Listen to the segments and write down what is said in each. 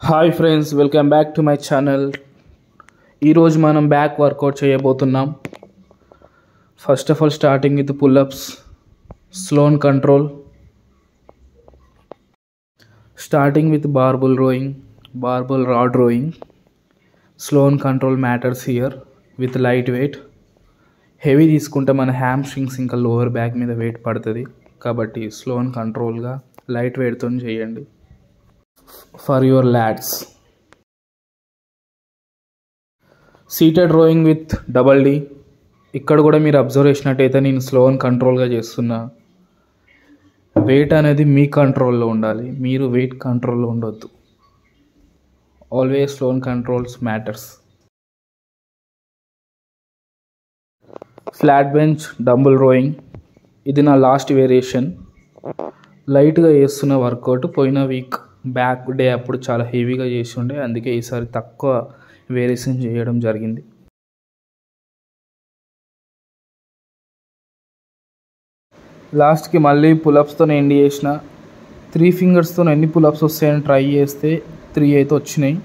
Hi friends, welcome back to my channel. ఈరోజు మనం back workout చేయబోతున్నాం. First of all starting with pullups, slow and control. Starting with barbell rowing, barbell rod rowing. Slow and control matters here with light weight. Heavy తీసుకుంటే మన hamstrings ఇంకా lower back మీద weight పడుతుంది, కాబట్టి slow and కంట్రోల్గా light వెయిట్తో చేయండి. For your lats, seated rowing with double D. ఇక్కడ కూడా మీరు అబ్జర్వ్ చేసినట్టయితే నేను స్లో అండ్ కంట్రోల్గా చేస్తున్నా. వెయిట్ అనేది మీ కంట్రోల్లో ఉండాలి, మీరు వెయిట్ కంట్రోల్లో ఉండొద్దు. Always slow and controls matters. Flat bench dumbbell rowing. ఇది నా లాస్ట్ వేరియేషన్. లైట్గా చేస్తున్న వర్కౌట్. పోయిన వీక్ బ్యాక్ డే అప్పుడు చాలా హెవీగా చేసి ఉండే, అందుకే ఈసారి తక్కువ వేరియేషన్ చేయడం జరిగింది. లాస్ట్కి మళ్ళీ పులప్స్తో ఎండ్ చేసిన. 3 ఫింగర్స్తో ఎన్ని పులప్స్ వస్తాయని ట్రై చేస్తే 3 అయితే వచ్చినాయి,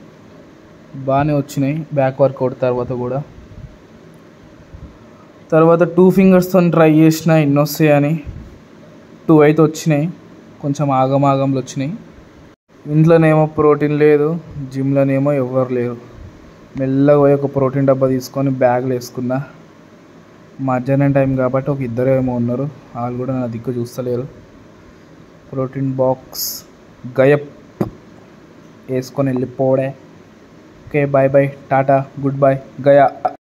బాగానే వచ్చినాయి. బ్యాక్ వర్కౌట్ తర్వాత కూడా 2 ఫింగర్స్తో ట్రై చేసిన ఎన్ని వస్తాయని. 2 అయితే వచ్చినాయి, కొంచెం ఆగంలో వచ్చినాయి. ఇంట్లోనేమో ప్రోటీన్ లేదు, జిమ్లోనేమో ఎవ్వరు లేరు. మెల్లగా పోయి ఒక ప్రోటీన్ డబ్బా తీసుకొని బ్యాగ్లో వేసుకున్నా. మధ్యాహ్నం టైం కాబట్టి ఒక ఇద్దరు ఏమో ఉన్నారు, వాళ్ళు కూడా నా దిక్కు చూస్తలేరు. ప్రోటీన్ బాక్స్ గయప్ వేసుకొని వెళ్ళిపోవడే. Okay, bye bye, tata, good bye, Gaya.